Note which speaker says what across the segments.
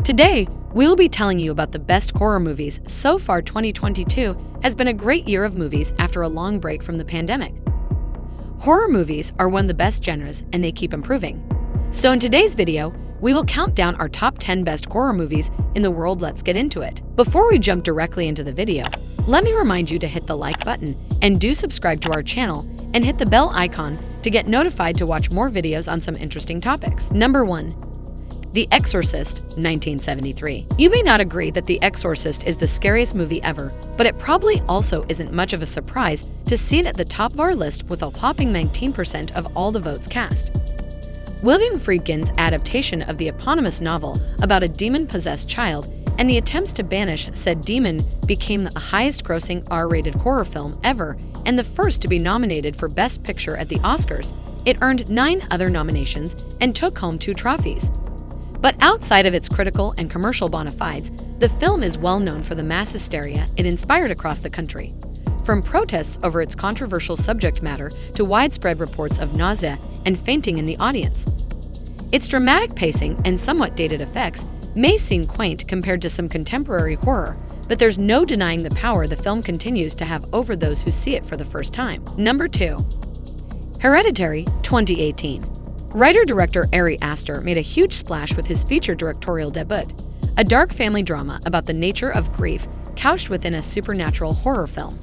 Speaker 1: Today, we'll be telling you about the best horror movies. So far, 2022 has been a great year of movies after a long break from the pandemic. Horror movies are one of the best genres and they keep improving. So in today's video, we will count down our top 10 best horror movies in the world. Let's get into it. Before we jump directly into the video, let me remind you to hit the like button and do subscribe to our channel and hit the bell icon to get notified to watch more videos on some interesting topics. Number 1. The Exorcist, 1973. You may not agree that The Exorcist is the scariest movie ever, but it probably also isn't much of a surprise to see it at the top of our list with a whopping 19% of all the votes cast. William Friedkin's adaptation of the eponymous novel about a demon-possessed child and the attempts to banish said demon became the highest-grossing R-rated horror film ever and the first to be nominated for Best Picture at the Oscars. It earned 9 other nominations and took home 2 trophies. But outside of its critical and commercial bona fides, the film is well known for the mass hysteria it inspired across the country. From protests over its controversial subject matter to widespread reports of nausea and fainting in the audience. Its dramatic pacing and somewhat dated effects may seem quaint compared to some contemporary horror, but there's no denying the power the film continues to have over those who see it for the first time. Number 2. Hereditary, 2018. Writer-director Ari Aster made a huge splash with his feature directorial debut, a dark family drama about the nature of grief couched within a supernatural horror film.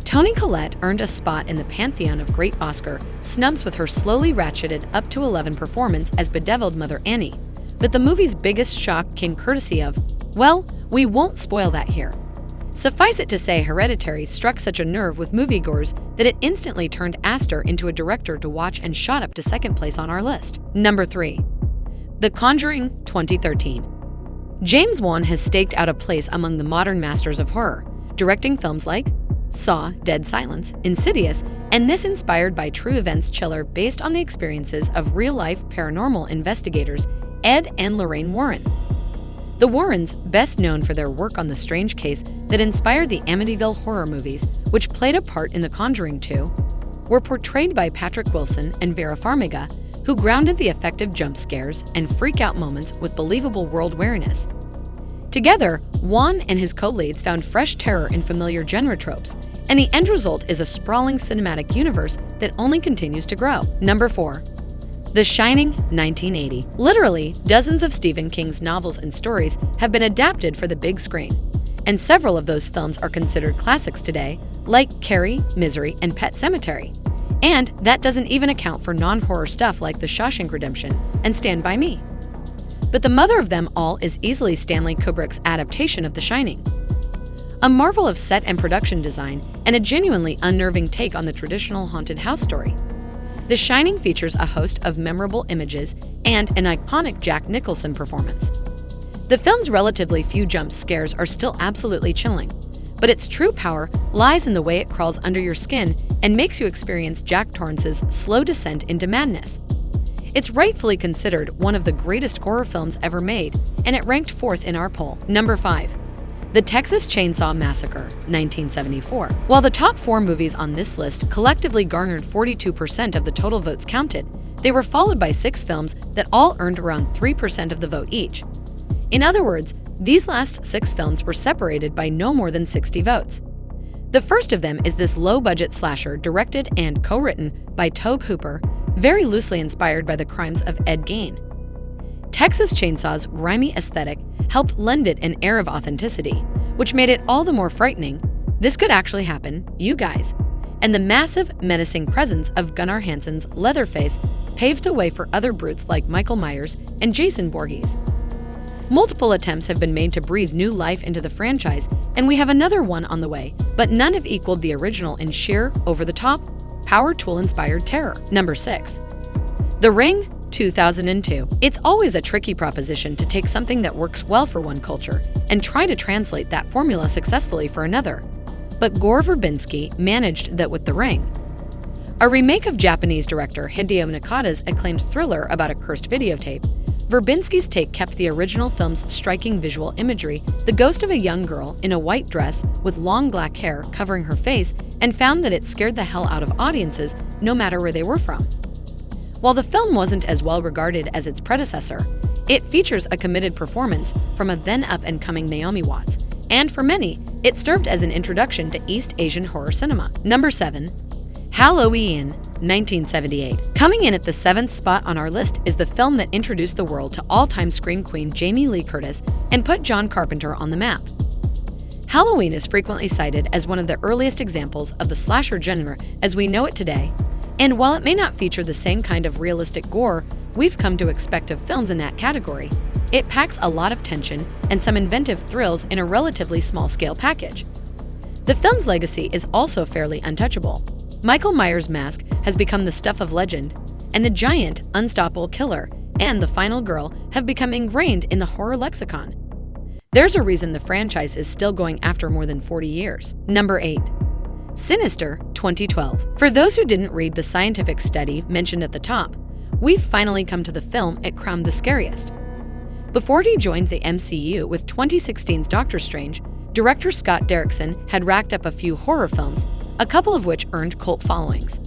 Speaker 1: Toni Collette earned a spot in the pantheon of great Oscar snubs with her slowly ratcheted up to 11 performance as bedeviled Mother Annie. But the movie's biggest shock came courtesy of, well, we won't spoil that here. Suffice it to say, Hereditary struck such a nerve with moviegoers that it instantly turned Aster into a director to watch and shot up to second place on our list. Number 3. The Conjuring, 2013. James Wan has staked out a place among the modern masters of horror, directing films like Saw, Dead Silence, Insidious, and this inspired by true events chiller based on the experiences of real-life paranormal investigators Ed and Lorraine Warren. The Warrens, best known for their work on the strange case that inspired the Amityville horror movies, which played a part in The Conjuring 2, were portrayed by Patrick Wilson and Vera Farmiga, who grounded the effective jump scares and freak-out moments with believable world awareness. Together, Wan and his co-leads found fresh terror in familiar genre tropes, and the end result is a sprawling cinematic universe that only continues to grow. Number 4. The Shining, 1980. Literally, dozens of Stephen King's novels and stories have been adapted for the big screen, and several of those films are considered classics today, like Carrie, Misery, and Pet Sematary. And that doesn't even account for non-horror stuff like The Shawshank Redemption and Stand By Me. But the mother of them all is easily Stanley Kubrick's adaptation of The Shining. A marvel of set and production design and a genuinely unnerving take on the traditional haunted house story. The Shining features a host of memorable images and an iconic Jack Nicholson performance. The film's relatively few jump scares are still absolutely chilling, but its true power lies in the way it crawls under your skin and makes you experience Jack Torrance's slow descent into madness. It's rightfully considered one of the greatest horror films ever made, and it ranked 4th in our poll. Number 5. The Texas Chainsaw Massacre, 1974. While the top 4 movies on this list collectively garnered 42% of the total votes counted, they were followed by 6 films that all earned around 3% of the vote each. In other words, these last 6 films were separated by no more than 60 votes. The first of them is this low-budget slasher directed and co-written by Tobe Hooper, very loosely inspired by the crimes of Ed Gein. Texas Chainsaw's grimy aesthetic helped lend it an air of authenticity, which made it all the more frightening. This could actually happen, you guys. And the massive, menacing presence of Gunnar Hansen's Leatherface paved the way for other brutes like Michael Myers and Jason Voorhees. Multiple attempts have been made to breathe new life into the franchise, and we have another one on the way, but none have equaled the original in sheer, over-the-top, power tool-inspired terror. Number 6. The Ring, 2002. It's always a tricky proposition to take something that works well for one culture and try to translate that formula successfully for another. But Gore Verbinski managed that with The Ring. A remake of Japanese director Hideo Nakata's acclaimed thriller about a cursed videotape, Verbinski's take kept the original film's striking visual imagery, the ghost of a young girl in a white dress with long black hair covering her face, and found that it scared the hell out of audiences no matter where they were from. While the film wasn't as well regarded as its predecessor, It features a committed performance from a then up-and-coming Naomi Watts, and for many, it served as an introduction to East Asian horror cinema. Number 7. Halloween, 1978. Coming in at the 7th spot on our list is the film that introduced the world to all-time scream queen Jamie Lee Curtis and put John Carpenter on the map. Halloween is frequently cited as one of the earliest examples of the slasher genre as we know it today, and while it may not feature the same kind of realistic gore we've come to expect of films in that category, it packs a lot of tension and some inventive thrills in a relatively small-scale package. The film's legacy is also fairly untouchable. Michael Myers' mask has become the stuff of legend, and the giant, unstoppable killer and the final girl have become ingrained in the horror lexicon. There's a reason the franchise is still going after more than 40 years. Number 8. Sinister, 2012. For those who didn't read the scientific study mentioned at the top, we've finally come to the film it crowned the scariest. Before he joined the MCU with 2016's Doctor Strange, director Scott Derrickson had racked up a few horror films, a couple of which earned cult followings.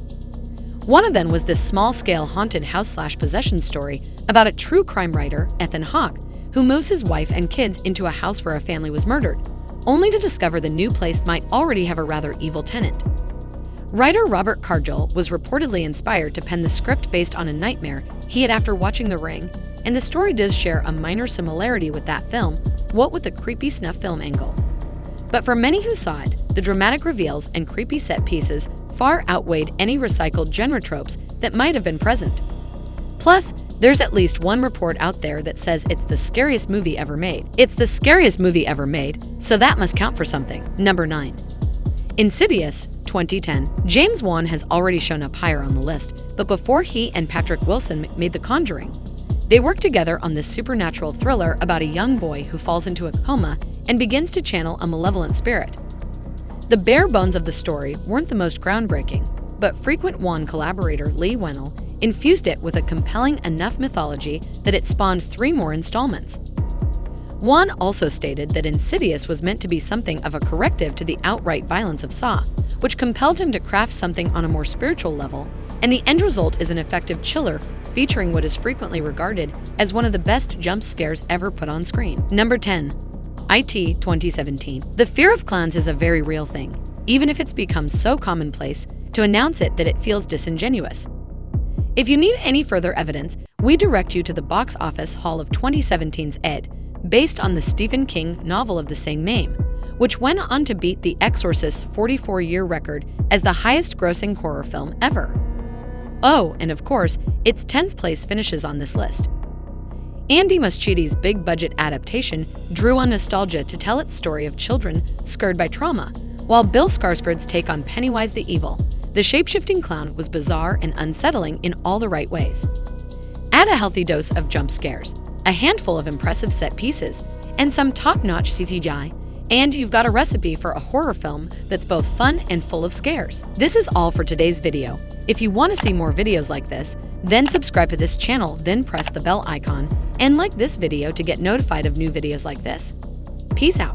Speaker 1: One of them was this small-scale haunted house/possession story about a true crime writer, Ethan Hawke, who moves his wife and kids into a house where a family was murdered, only to discover the new place might already have a rather evil tenant. Writer Robert Cargill was reportedly inspired to pen the script based on a nightmare he had after watching The Ring, and the story does share a minor similarity with that film, what with the creepy snuff film angle. But for many who saw it, the dramatic reveals and creepy set pieces far outweighed any recycled genre tropes that might have been present. Plus, there's at least one report out there that says it's the scariest movie ever made. It's the scariest movie ever made, so that must count for something. Number 9. Insidious, 2010. James Wan has already shown up higher on the list, but before he and Patrick Wilson made The Conjuring, they worked together on this supernatural thriller about a young boy who falls into a coma and begins to channel a malevolent spirit. The bare bones of the story weren't the most groundbreaking, but frequent Wan collaborator Lee Whannell infused it with a compelling enough mythology that it spawned 3 more installments. Wan also stated that Insidious was meant to be something of a corrective to the outright violence of Saw, which compelled him to craft something on a more spiritual level, and the end result is an effective chiller featuring what is frequently regarded as one of the best jump scares ever put on screen. Number 10. IT 2017. The fear of clowns is a very real thing, even if it's become so commonplace to announce it that it feels disingenuous. If you need any further evidence, we direct you to the box office haul of 2017's Ed, based on the Stephen King novel of the same name, which went on to beat The Exorcist's 44-year record as the highest-grossing horror film ever. Oh, and of course, its 10th place finishes on this list. Andy Muschietti's big-budget adaptation drew on nostalgia to tell its story of children scarred by trauma, while Bill Skarsgård's take on Pennywise the Evil, the shape-shifting clown, was bizarre and unsettling in all the right ways. Add a healthy dose of jump scares, a handful of impressive set pieces, and some top-notch CGI, and you've got a recipe for a horror film that's both fun and full of scares. This is all for today's video. If you want to see more videos like this, then subscribe to this channel, then press the bell icon, and like this video to get notified of new videos like this. Peace out.